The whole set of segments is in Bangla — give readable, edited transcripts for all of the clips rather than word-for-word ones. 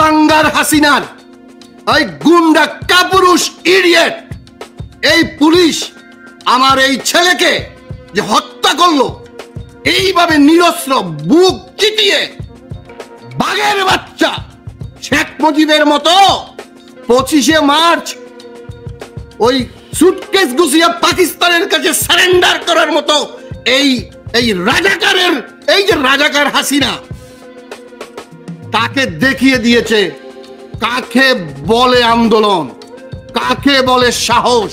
কুলাঙ্গার হাসিনার ওই গুন্ডা কাপুরুষ ইডিয়েট এই পুলিশ আমার এই ছেলেকে যে হত্যা করলো এইভাবে নিরস্ত্র বুক চিতিয়ে বাঘের বাচ্চা শেখ মুজিবের মতো 25শে মার্চ ওই সুটকেস গুছিয়ে পাকিস্তানের কাছে সারেন্ডার করার মতো এই রাজাকারের এই যে রাজাকার হাসিনা তাকে দেখিয়ে দিয়েছে কাকে বলে আন্দোলন, কাকে বলে সাহস।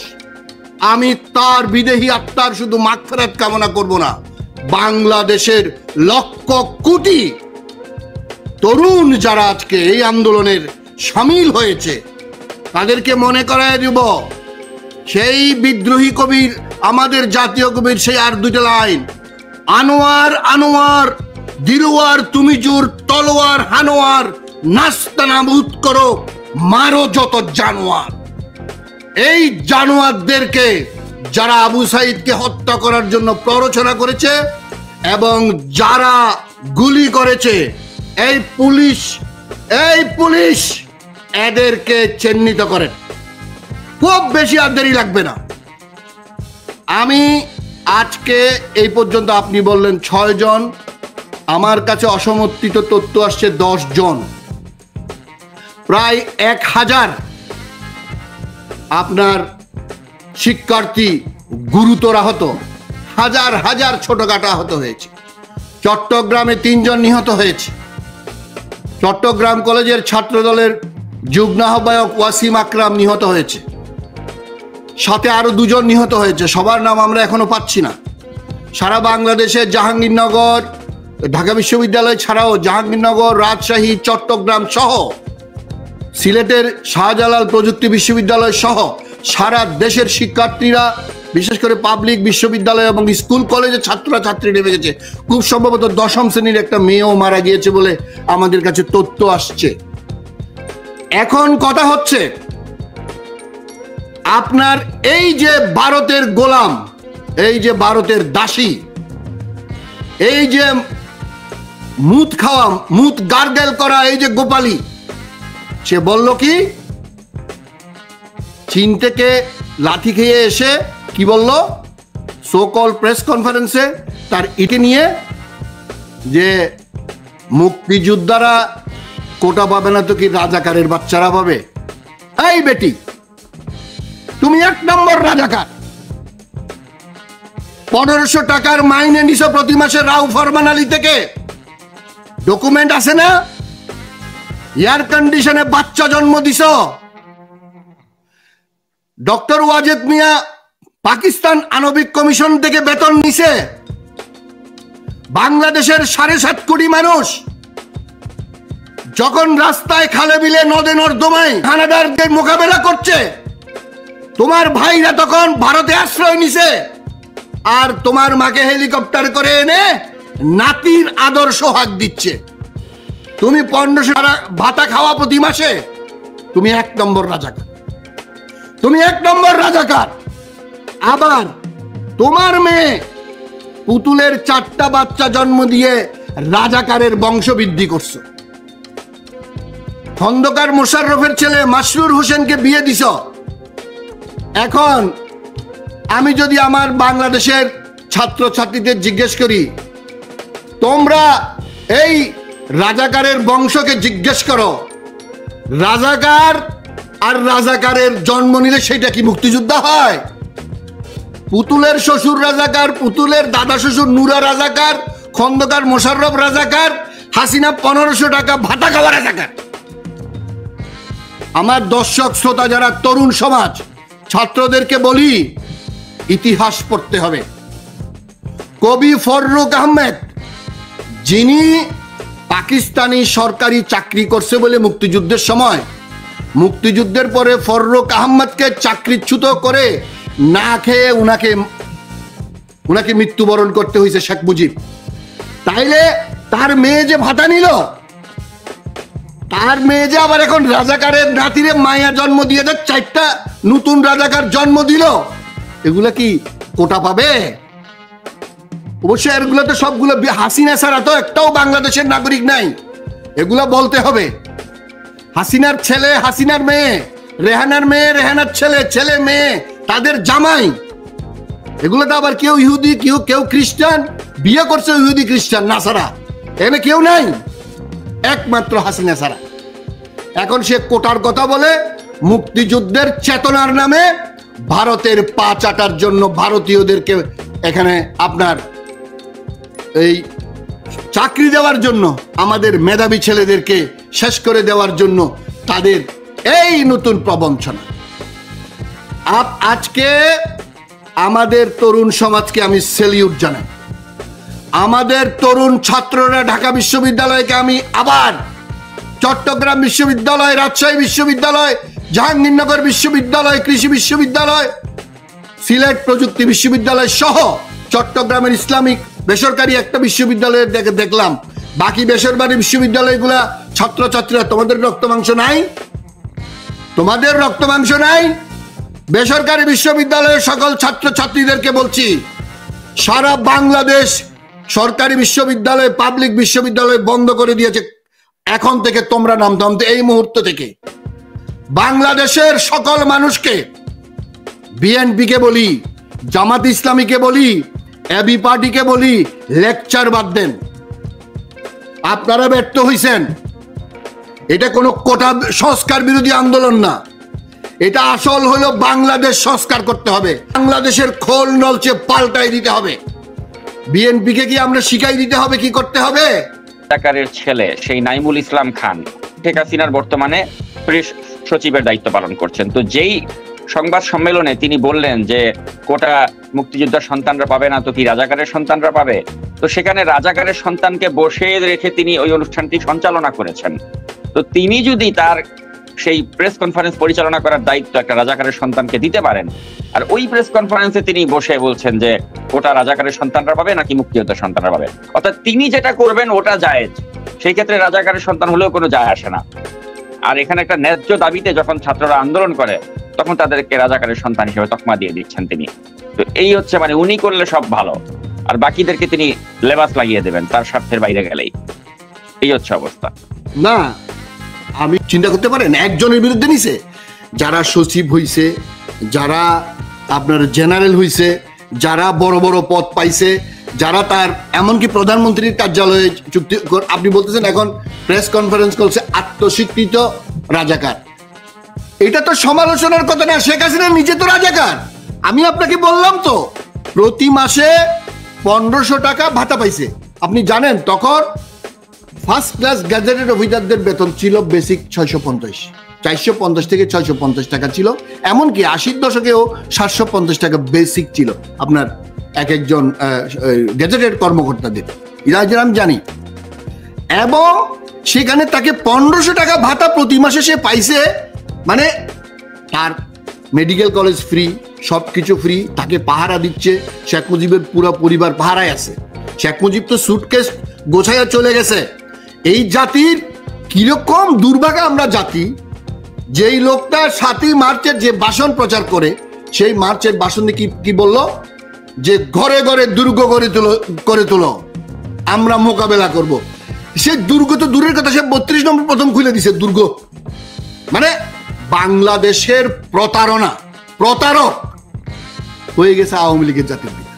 আমি তার বিদেহী আত্মার শুধু মাগফিরাত কামনা করব না, বাংলাদেশের লক্ষ কোটি তরুণ যারা আজকে এই আন্দোলনের সামিল হয়েছে তাদেরকে মনে করায় দিব সেই বিদ্রোহী কবির, আমাদের জাতীয় কবির সেই আর দুইটা লাইন, আনোয়ার আনোয়ার দিলওয়ার তুমি জোর তলোয়ার হানোয়ার নাস্তা নাবুদ করো মারো যত জানোয়ার। এই জানোয়ারদেরকে যারা আবু সাইদকে হত্যা করার জন্য প্ররোচনা করেছে এবং যারা গুলি করেছে এই পুলিশ এদেরকে চিহ্নিত করেন। খুব বেশি আর দেরি লাগবে না। আমি আজকে এই পর্যন্ত, আপনি বললেন 6 জন, আমার কাছে অসমর্থিত তথ্য আসছে 10 জন, প্রায় 1000 আপনার শিক্ষার্থী গুরুতর আহত, হাজার হাজার ছোটখাটো আহত হয়েছে। চট্টগ্রামে 3 জন নিহত হয়েছে। চট্টগ্রাম কলেজের ছাত্রদলের যুগ্ম আহ্বায়ক ওয়াসিম আকরাম নিহত হয়েছে, সাথে আরো 2 জন নিহত হয়েছে, সবার নাম আমরা এখনো পাচ্ছি না। সারা বাংলাদেশে জাহাঙ্গীরনগর, ঢাকা বিশ্ববিদ্যালয় ছাড়াও জাহাঙ্গীরনগর, রাজশাহী, চট্টগ্রাম সহ সিলেটের শাহজালাল প্রযুক্তি বিশ্ববিদ্যালয় সহ সারা দেশের শিক্ষার্থীরা, বিশেষ করে পাবলিক বিশ্ববিদ্যালয় এবং স্কুল কলেজের ছাত্ররা ছাত্রী নেমে গেছে। খুব সম্ভবত 10ম শ্রেণীর একটা মেয়েও মারা গিয়েছে বলে আমাদের কাছে তথ্য আসছে। এখন কথা হচ্ছে, আপনার এই যে ভারতের গোলাম, এই যে ভারতের দাসী, এই যে মুত খাওয়া, মুত গার্গেল করা এই যে গোপালী, সে বলল কি, চীন থেকে লাঠি খেয়ে এসে কি বলল সোকল প্রেস কনফারেন্সে, তার ইটি নিয়ে যে মুক্তিযোদ্ধারা কোটা পাবে না তো কি রাজাকারের বাচ্চারা পাবে? এই বেটি, তুমি 1 নম্বর রাজাকার। 1500 টাকার মাইনে নিছো প্রতি মাসে রাউ ফরমান আলী থেকে, ডকুমেন্ট আছে না? এয়ার কন্ডিশনে বাচ্চা জন্ম দিছ। ডক্টর ওয়াজেদ মিয়া পাকিস্তান আণবিক কমিশন থেকে বেতন নিছে। বাংলাদেশের 7.5 কোটি মানুষ যখন রাস্তায়, খালে বিলে, নদে নর্দমায় হানাদারদের মোকাবেলা করছে, তোমার ভাইরা তখন ভারতে আশ্রয় নিছে, আর তোমার মাকে হেলিকপ্টার করে এনে নাতির আদর সোহাগ দিচ্ছে। তুমি 1500 টাকা ভাতা খাওয়া প্রতি মাসে, তুমি 1 নম্বর রাজাকার, তুমি 1 নম্বর রাজাকার। আবার তোমার মেয়ে পুতুলের 4টা বাচ্চা জন্ম দিয়ে রাজাকারের বংশবৃদ্ধি করছো। খন্দকার মোশাররফের ছেলে মাসরুর হোসেনকে বিয়ে দিছ। এখন আমি যদি আমার বাংলাদেশের ছাত্রছাত্রীদের জিজ্ঞেস করি, তোমরা এই রাজাকারের বংশকে জিজ্ঞেস করো, রাজাকার আর রাজাকারের জন্ম নিলে সেটা কি মুক্তিযোদ্ধা হয়? পুতুলের শ্বশুর রাজাকার, পুতুলের দাদা শ্বশুর নুরা রাজাকার, খন্দকার মোশাররফ রাজাকার, হাসিনা 1500 টাকা ভাতা খাওয়া রাজাকার। আমার দর্শক শ্রোতা যারা তরুণ সমাজ, ছাত্রদেরকে বলি, ইতিহাস পড়তে হবে। কবি ফররুক আহমেদ, যিনি পাকিস্তানি সরকারি চাকরি করছে বলে মুক্তিযুদ্ধের সময়, মুক্তিযুদ্ধের পরে ফররুক আহমেদকে চাকরিচ্যুত করে না খেয়ে উনাকে মৃত্যুবরণ করতে হয়েছে শেখ মুজিব। তাইলে তার মেয়ে যে ভাতা নিল, তার মেয়ে যে আবার এখন রাজাকারের নাতিরে মায়া জন্ম দিয়ে 4টা নতুন রাজাকার জন্ম দিল, এগুলা কি কোটা পাবে? অবশ্যই এগুলো তো সবগুলো হাসিনা ছাড়া তো একটাও বাংলাদেশের নাগরিক নাই, এগুলা বলতে হবে। হাসিনার ছেলে, হাসিনার মেয়ে, রেহানার মেয়ে, রেহানার ছেলে, ছেলে মেয়ে, তাদের জামাই, এগুলো তো আবার কেউ ইহুদি, কেউ খ্রিস্টান, বিয়ে করছে ইহুদি খ্রিস্টান না ছাড়া এখানে কেউ নাই, একমাত্র হাসিনা ছাড়া। এখন সে কোটার কথা বলে মুক্তিযুদ্ধের চেতনার নামে ভারতের পা চাটার জন্য ভারতীয়দেরকে এখানে আপনার এই চাকরি দেওয়ার জন্য, আমাদের মেধাবী ছেলেদেরকে শেষ করে দেওয়ার জন্য তাদের এই নতুন প্রবঞ্চনা। আজকে আমাদের তরুণ সমাজকে আমি সেলিউট জানাই। আমাদের তরুণ ছাত্ররা ঢাকা বিশ্ববিদ্যালয়কে আমি আবার চট্টগ্রাম বিশ্ববিদ্যালয়, রাজশাহী বিশ্ববিদ্যালয়, জাহাঙ্গীরনগর বিশ্ববিদ্যালয়, কৃষি বিশ্ববিদ্যালয়, সিলেট প্রযুক্তি বিশ্ববিদ্যালয় সহ চট্টগ্রামের ইসলামিক বেসরকারি একটা বিশ্ববিদ্যালয়ের দেখলাম, বাকি বেসরকারি বিশ্ববিদ্যালয়গুলা ছাত্রছাত্রীরা, তোমাদের রক্ত মাংস নাই? তোমাদের রক্ত মাংস নাই? বেসরকারি বিশ্ববিদ্যালয়ের সকল ছাত্রছাত্রীদেরকে বলছি, সারা বাংলাদেশ সরকারি বিশ্ববিদ্যালয়, পাবলিক বিশ্ববিদ্যালয় বন্ধ করে দিয়েছে। এখন থেকে তোমরা নামতে এই মুহূর্ত থেকে বাংলাদেশের সকল মানুষকে, বিএনপিকে বলি, জামাত ইসলামীকে বলি, এবি পার্টিকে বলি, লেকচার বাদ দেন। আপনারা ব্যর্থ হইছেন। এটা কোনো কোটা সংস্কার বিরোধী আন্দোলন না, এটা আসল হলো বাংলাদেশ সংস্কার করতে হবে, বাংলাদেশের খোল নলচে পাল্টাই দিতে হবে। বিএনপিকে কি আমরা শিখাই দিতে হবে কি করতে হবে? রাজাকারের ছেলে সেই নাইমুল ইসলাম খান শেখ হাসিনার বর্তমানে প্রেস সচিবের দায়িত্ব পালন করছেন। তো যেই সংবাদ সম্মেলনে তিনি বললেন যে কোটা মুক্তিযোদ্ধার সন্তানরা পাবে না, তো কি রাজাকারের সন্তানরা পাবে? তো সেখানে রাজাকারের সন্তানকে বসে রেখে তিনি ওই অনুষ্ঠানটি সঞ্চালনা করেছেন। তো তিনি যদি তার সেই প্রেস কনফারেন্স পরিচালনা করার দায়িত্ব একটা রাজাকারের সন্তানকে দিতে পারেন, আর ওই প্রেস কনফারেন্সে তিনি বসে বলছেন যে ওটা রাজাকারের সন্তানরা পাবে নাকি মুক্তিযোদ্ধার সন্তানরা পাবে, অর্থাৎ তিনি যেটা করবেন ওটা জায়েজ, সেই ক্ষেত্রে রাজাকারের সন্তান হলেও কোনো যায় আসে না। আর এখানে একটা ন্যায্য দাবিতে যখন ছাত্ররা আন্দোলন করে তখন তাদেরকে রাজাকারের সন্তান হিসেবে তকমা দিয়ে দিচ্ছেন তিনি। তো এই হচ্ছে মানে উনি করলে সব ভালো, আর বাকিদেরকে তিনি লেবাস লাগিয়ে দেবেন তার স্বার্থের বাইরে গেলেই। এই হচ্ছে অবস্থা। না, আমি চিন্তা করতে পারেন একজনের বিরুদ্ধে নিছে, যারা সচিব হইছে, যারা আপনার জেনারেল হইছে, যারা বড় বড় পদ পাইছে, যারা তার এমনকি প্রধানমন্ত্রীর কার্যালয়ে চুক্তি, আপনি বলতেছেন এখন প্রেস কনফারেন্স করছে আত্মস্বীকৃত রাজাকার। এটা তো সমালোচনার কথা না, শেখ হাসিনা নিজে তো রাজাকার। আমি আপনাকে বললাম তো প্রতি মাসে 1500 টাকা ভাতা পাইছে। আপনি জানেন তখন ফার্স্ট ক্লাস গ্যাজেটেড অফিসারদের বেতন ছিল বেসিক 450 থেকে 650 টাকা ছিল, এমনকি 80-র দশকেও 750 টাকা বেসিক ছিল আপনার এক একজন গ্যাজেটেড কর্মকর্তাদের, এটা আমি জানি। এবং সেখানে তাকে 1500 টাকা ভাতা প্রতি মাসে সে পাইছে, মানে তার মেডিকেল কলেজ ফ্রি, সবকিছু ফ্রি, তাকে পাহারা দিচ্ছে। শেখ মুজিবের পুরো পরিবার পাহারায় আছে। শেখ মুজিব তো সুটকেস গোছাইয়া চলে গেছে। এই জাতির কিরকম দুর্ভাগা আমরা জাতি, যেই লোকটা 7ই মার্চের যে ভাষণ প্রচার করে, সেই মার্চের ভাষণে কি বলল যে ঘরে ঘরে দুর্গ করে তুলো, আমরা মোকাবেলা করব। সে দুর্গ তো দূরের কথা, সে 32 নম্বর প্রথম খুলে দিছে দুর্গ। মানে বাংলাদেশের প্রতারক হয়ে গেছে আওয়ামী লীগের জাতির পিতা।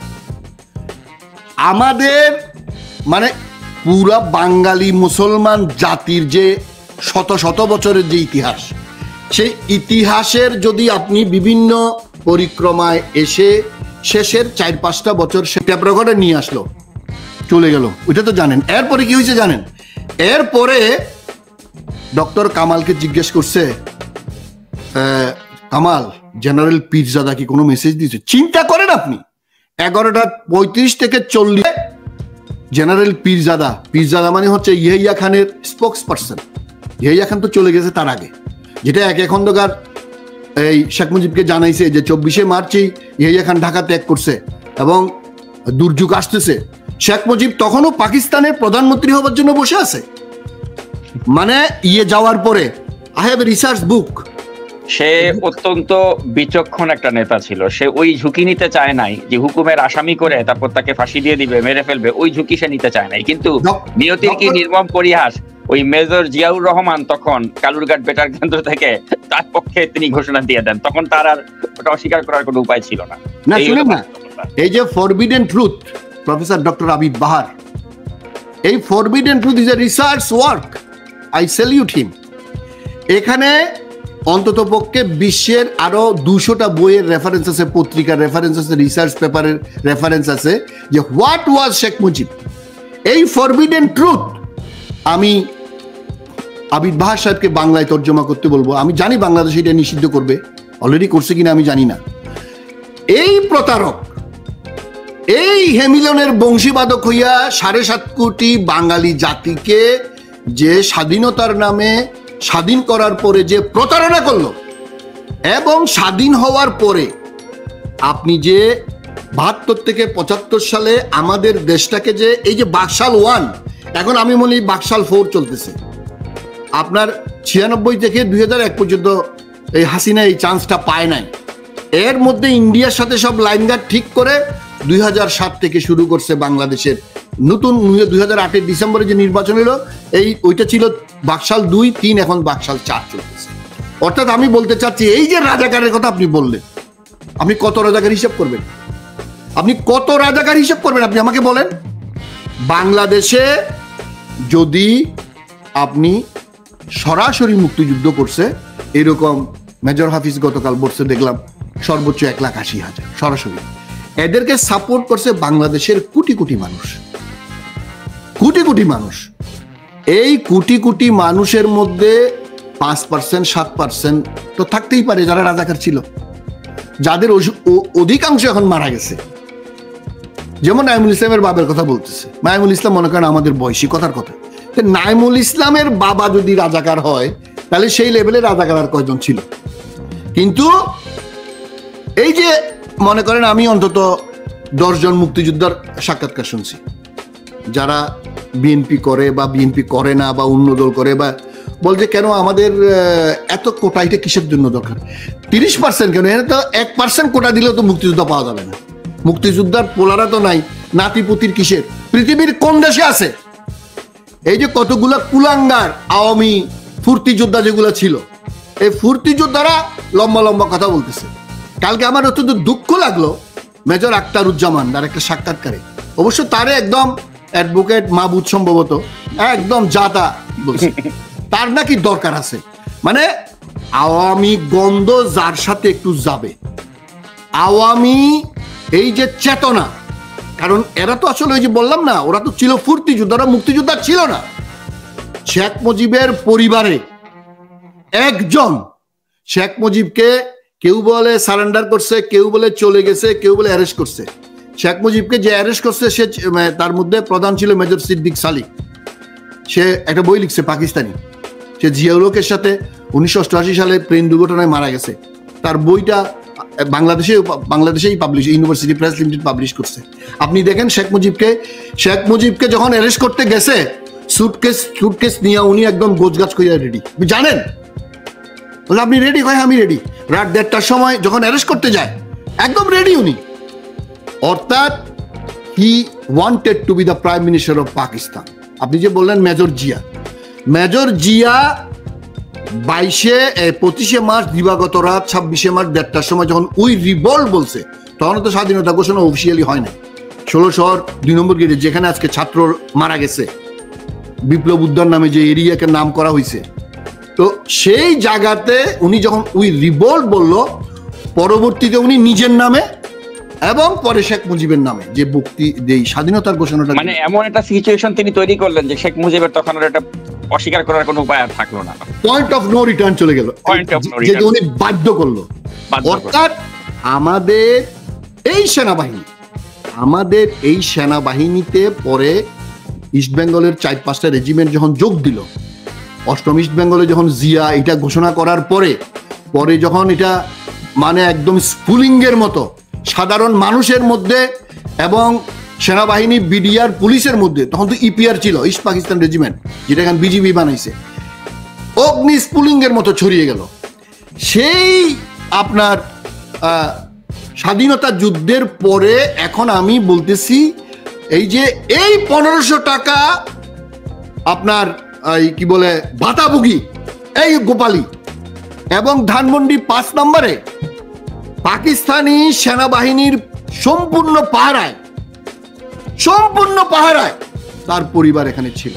আমাদের মানে পুরা বাঙালি মুসলমান জাতির যে শত শত বছরের যে ইতিহাস, সেই ইতিহাসের যদি আপনি বিভিন্ন পরিক্রমায় এসে শেষের 4-5টা বছর সে ট্যাপরকটে নিয়ে আসলো, চলে গেল, ওইটা তো জানেন। এরপরে কি হয়েছে জানেন? এরপরে ডক্টর কামালকে জিজ্ঞেস করছে, কামাল জেনারেল পীরজাদা কি কোনো মেসেজ দিয়েছে? চিন্তা করেন আপনি, 11:35 থেকে 40 জেনারেল পীরজাদা মানে হচ্ছে ইয়াহিয়া খানের স্পোক্স পার্সন। ইয়াহিয়া খান তো চলে গেছে তার আগে, যেটা একে খন্দকার এই শেখ মুজিবকে জানাইছে যে 24শে মার্চই ইয়াহিয়া খান ঢাকা ত্যাগ করছে এবং দুর্যোগ আসতেছে। শেখ মুজিব তখনও পাকিস্তানের প্রধানমন্ত্রী হবার জন্য বসে আছে। মানে যাওয়ার পরে আই হ্যাভ এ রিসার্চ বুক, সে অত্যন্ত বিচক্ষণ একটা নেতা ছিল। সে ওই ঝুঁকি নিতে চায় নাই যে হুকুমের আসামি করে তারপর তাকে ফাঁসি দিয়ে দিবে, মেরে ফেলবে, ওই ঝুঁকি সে নিতে চায় নাই। কিন্তু নিয়তির কি নির্মম পরিহাস, ওই মেজর জিয়াউর রহমান তখন কালুরঘাট বেতার কেন্দ্র থেকে তার পক্ষে তিনি ঘোষণা দিয়ে দেন। তখন তার আর ওটা অস্বীকার করার কোনো উপায় ছিল না। এই যে forbidden truth, professor doctor Abid Bahar, এই forbidden truth is a research work, I salute him. এখানে অন্তত পক্ষে বিশ্বের আরো 200টা বইয়ের রেফারেন্স আছে, পত্রিকার রেফারেন্স আছে, রিসার্চ পেপারের রেফারেন্স আছে যে হোয়াট ওয়াজ শেখ মুজিব। এই ফরবিডেন ট্রুথ আমি আবিদ বাহার সাহেবকে বাংলায় তর্জমা করতে বলবো। আমি জানি বাংলাদেশ এটা নিষিদ্ধ করবে, অলরেডি করছে কিনা আমি জানি না। এই প্রতারক, এই হেমিলনের বংশীবাদক হইয়া 7.5 কোটি বাঙালি জাতিকে যে স্বাধীনতার নামে স্বাধীন করার পরে যে প্রতারণা করলো, এবং স্বাধীন হওয়ার পরে আপনি যে 72 থেকে 75 সালে আমাদের দেশটাকে যে এই যে বাকশাল 1, এখন আমি মনে হয় বাকশাল 4 চলতেছে। আপনার 96 থেকে 2001 পর্যন্ত এই হাসিনা এই চান্সটা পায় নাই। এর মধ্যে ইন্ডিয়ার সাথে সব লাইনঘাট ঠিক করে 2007 থেকে শুরু করছে বাংলাদেশের নতুন 2008 ডিসেম্বরে যে নির্বাচন হলো, ওইটা ছিল বাকশাল 2, 3, এখন বাকশাল 4 চলতেছে। অর্থাৎ আমি বলতে চাচ্ছি, এই যে রাজাকারের কথা আপনি বললেন, আপনি কত রাজাকার হিসাব করবেন? আপনি কত রাজাকার হিসাব করবেন? আপনি আমাকে বলেন। বাংলাদেশে যদি আপনি সরাসরি মুক্তিযুদ্ধ করছে এরকম মেজর হাফিজ গতকাল বলছে দেখলাম, সর্বোচ্চ 1,80,000 সরাসরি। এদেরকে সাপোর্ট করছে বাংলাদেশের কোটি কোটি মানুষ, কোটি কোটি মানুষ। এই কোটি কোটি মানুষের মধ্যে 5%, 7% তো থাকতেই পারে যারা রাজাকার ছিল, যাদের অধিকাংশ এখন মারা গেছে। যেমন নাইমুল ইসলামের বাবার কথা বলতেছে, নাইমুল ইসলাম মনে করেন আমাদের বয়সী কথার কথা। নাইমুল ইসলামের বাবা যদি রাজাকার হয় তাহলে সেই লেভেলে রাজাকার আর কয়জন ছিল? কিন্তু এই যে মনে করেন আমি অন্তত 10 জন মুক্তিযোদ্ধার সাক্ষাৎকার শুনছি, যারা বিএনপি করে বা বিএনপি করে না বা অন্য দল করে, বা বলছে কেন আমাদের এত কোটা, এটা কিসের জন্য দরকার? 30% কেন? এখানে তো 1% কোটা দিলেও তো মুক্তিযোদ্ধা পাওয়া যাবে না। মুক্তিযোদ্ধার পোলারা তো নাই, নাতিপুতির কিসের? পৃথিবীর কোন দেশে আছে? এই যে কতগুলা কুলাঙ্গার আওয়ামী ফুর্তি যোদ্ধা যেগুলো ছিল, এই ফুর্তি যোদ্ধারা লম্বা লম্বা কথা বলতেছে। কালকে আমার অত্যন্ত দুঃখ লাগলো, মেজর আখতারুজ্জামান তার একটা সাক্ষাৎকারে, অবশ্য তারে একদম অ্যাডভোকেট মাহবুব সম্ভবত একদম জাতা বলছে, তার নাকি দরকার আছে, মানে আওয়ামী গন্ধ যার সাথে একটু যাবে, আওয়ামী এই যে চেতনা, কারণ এরা তো আসলে ওই যে বললাম না, ওরা তো ছিল ফুর্তি যোদ্ধারা, মুক্তিযোদ্ধা ছিল না। শেখ মুজিবের পরিবারে একজন, শেখ মুজিবকে কেউ বলে সারেন্ডার করছে, কেউ বলে চলে গেছে, কেউ বলে অ্যারেস্ট করছে। শেখ মুজিবকে যে অ্যারেস্ট করছে সে, তার মধ্যে প্রধান ছিল মেজর সিদ্দিক সালিক। সে একটা বই লিখছে পাকিস্তানি, সে জিয়াউল হকের সাথে 1988 সালে প্লেন দুর্ঘটনায় মারা গেছে। তার বইটা বাংলাদেশেই publish, university press limited publish করছে। আপনি দেখেন শেখ মুজিবকে যখন অ্যারেস্ট করতে গেছে, সুটকেস নিয়ে উনি একদম গোছগাছ করিয়া রেডি। জানেন আপনি রেডি? হয় আমি রেডি। রাত 1:30টার সময় যখন অ্যারেস্ট করতে যায় একদম রেডি উনি। অর্থাৎ he wanted to B the prime minister of Pakistan. আপনি যে বললেন মেজর জিয়া 25শে মার্চ দিবাগত রাত 26শে মার্চ 1:30টার সময় যখন উই রিভল্ট বলছে, তখন তো স্বাধীনতা ঘোষণা অফিসিয়ালি হয় না। 16 শহর 2 নম্বর গেটে যেখানে আজকে ছাত্র মারা গেছে, বিপ্লব উদ্যান নামে যে এরিয়াকে নাম করা হয়েছে, তো সেই জায়গাতে উনি যখন উই রিভল্ট বলল, পরবর্তীতে উনি নিজের নামে এবং পরে শেখ মুজিবের নামে যে স্বাধীনতার ঘোষণাটা, মানে এমন একটা সিচুয়েশন তিনি তৈরি করলেন যে শেখ মুজিবের তখন আর এটা অস্বীকার করার কোনো উপায় আর থাকলো না, পয়েন্ট অফ নো রিটার্ন চলে গেল, যেটা উনি বাধ্য করলো। অর্থাৎ আমাদের এই সেনাবাহিনীতে পরে ইস্ট বেঙ্গলের 4-5টা রেজিমেন্ট যখন যোগ দিল, 8ম ইস্ট বেঙ্গলে যখন জিয়া এটা ঘোষণা করার পরে যখন এটা মানে একদম স্পুলিংয়ের মতো সাধারণ মানুষের মধ্যে এবং সেনাবাহিনী, বিডিআর, পুলিশের মধ্যে, তখন তো ইপিআর ছিল, ইস্ট পাকিস্তান রেজিমেন্ট, যেটা এখন বিজিবি বানাইছে, অগ্নি স্পুলিংয়ের মতো ছড়িয়ে গেল। সেই আপনার স্বাধীনতা যুদ্ধের পরে এখন আমি বলতেছি এই যে এই 1500 টাকা আপনার কি বলে ভাতাভোগী এই গোপালী এবং ধানমন্ডি 5 নম্বরে পাকিস্তানি সেনাবাহিনীর সম্পূর্ণ পাহারায় তার পরিবার এখানে ছিল।